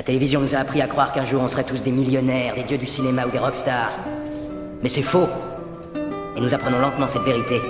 télévision nous a appris à croire qu'un jour on serait tous des millionnaires, des dieux du cinéma ou des rockstars. Mais c'est faux. Et nous apprenons lentement cette vérité.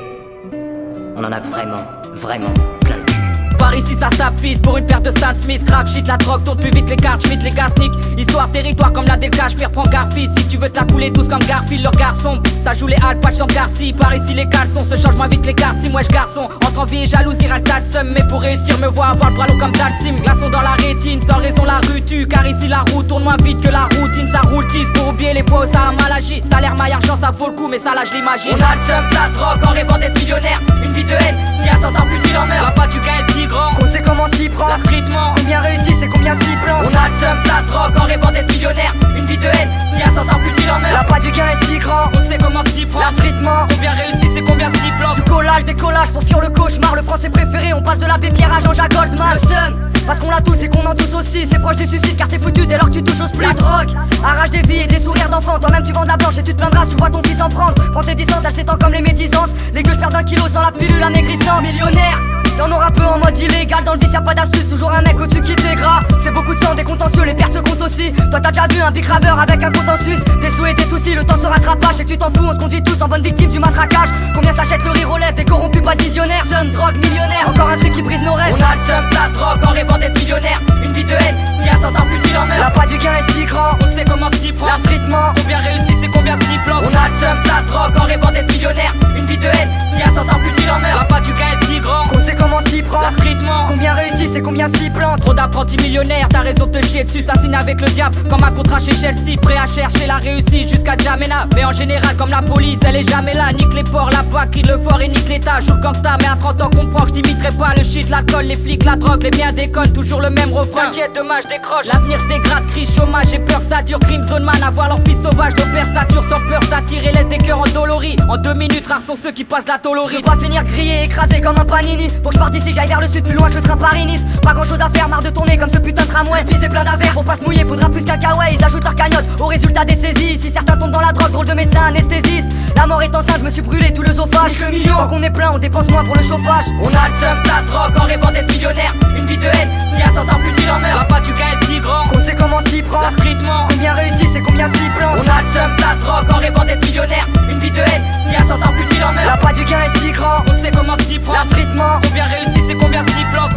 On en a vraiment, vraiment plein de cul. Par ici ça s'affiche pour une paire de Stan Smith. Crack shit, la drogue tourne plus vite, les cartes Schmitt, les gars sneak. Histoire, territoire comme la Delca, j'pire, prends Garfi. Si tu veux te la couler tous comme Garfield, leur garçon. Ça joue les Alpes, pas de chant Garci. Par ici les caleçons se changent moins vite les cartes. Si moi je garçon, entre envie et jalousie, rien que t'as le seum. Mais pour réussir, me vois avoir le bras long comme Dalsim. Glaçon dans la rétine, sans raison la rue tue. Car ici la route tourne moins vite que la routine. Ça roule tisse pour oublier les fois où ça a mal agi. Salaire, maille, argent, ça vaut le coup, mais ça là je l'imagine. On a le seum, ça drogue en rêvant d'être millionnaire. Une vie de haine, si à 100 ans plus de 1000 en meurt. Là-bas du gain est si grand qu'on sait comment s'y prend. La streetment, combien réussit, c'est combien s'y plante. On a le seum, ça drogue en rêvant d'être millionnaire. Une vie de haine, si à 100 ans plus de 1000 en meurt. Là-bas du gain est si grand on sait comment s'y prend. La streetment, combien réussit, c'est combien s'y plante. Du collage, décollage pour fuir le cauchemar. Le français préféré, on passe de l'abbé Pierre à Jean-Jacques Goldman. Le seum, parce qu'on l'a tous et qu'on en tous aussi. C'est proche du suicide car t'es foutu dès lors que tu touches au split. La drogue, arrache des vies et des sourires d'enfants. Toi-même tu vends de la blanche et tu te plaindras, tu vois ton fils en prendre. Prends tes distances, elle s'étend comme les médisances. Les gueux perdent 1 kilo sans la pilule amaigrissant. Millionnaire, y'en aura peu en mode illégal. Dans le vice y'a pas d'astuce, toujours un mec au-dessus qui t'égras. C'est beaucoup de temps, des contentieux, les pertes se comptent aussi. Toi t'as déjà vu un big graveur avec un compte en Suisse. Tes souhaits et tes soucis, le temps se rattrapage. Et que tu t'en fous, on se conduit tous en bonne victime du matraquage. Combien s'achète le rire aux lèvres, des corrompus pas visionnaires. Seum, drogue, millionnaire, encore un truc qui brise nos rêves. On a le seum, ça drogue en rêvant d'être millionnaire. Une vie de haine, si à 100 ans plus de 1000 en meurt. Là pas du gain est si grand, on sait comment s'y prend. La streetment, combien réussit, c'est combien s'y plante. On a le seum, ça drogue en rêvant d'être millionnaire. Une vie de haine, si à 100 ans plus de 1000 en meurt. Là pas du gain est si grand, qu'on sait comment s'y prend. La streetment, combien réussit, c'est combien s'y plante. Trop d'apprentis millionnaires, t'as raison de te chier dessus. Ça signe avec le diable, comme un contrat chez Chelsea. Prêt à chercher la réussite jusqu'à Jamena. Mais en général, comme la police, elle est jamais là. Nique les ports, la PAC, crie le fort et nique l'état. Joue gangsta, mais à 30 ans comprends que j'imiterai pas le shit, l'alcool, les flics, la drogue, les biens décollent. Toujours le même refrain. T'inquiète, demain je décroche. L'avenir se dégrade, crie chômage, j'ai peur que ça dure. Crime zone man, à voir leur fils sauvage. L'opère sature sans peur, ça tire et laisse des cœurs endoloris. En 2 minutes, rares sont ceux qui passent la tolorie. Je veux pas finir grillé, écrasé comme un panini. Faut que je parte d'ici, que j'aille vers le sud, plus loin que le train Paris-Nice. Pas grand chose à faire, marre de tourner comme ce putain de tramway. Puis c'est plein d'affaires, faut pas se mouiller, faudra plus cacahuètes. Ils ajoutent leur cagnotte au résultat des saisies. Si certains tombent dans la drogue, drôle de médecin anesthésiste. La mort est enceinte, je me suis brûlé tout l'œsophage. Le million, tant qu'on est plein, on dépense moins pour le chauffage. On a le seum, ça drogue en rêvant d'être millionnaire. Une vie de haine, si à 100 ans plus de 1000 en meurt. Là pas du gain est si grand, qu'on sait comment s'y prend. La streetment, combien réussit, c'est combien s'y plante. On a le seum, ça drogue en rêvant d'être millionnaire. Une vie de haine, si à 100 ans plus de 1000 en meurt. Là pas du gain est si grand, on sait comment s'y prend. La streetment, combien réussit, c'est combien s'y plante.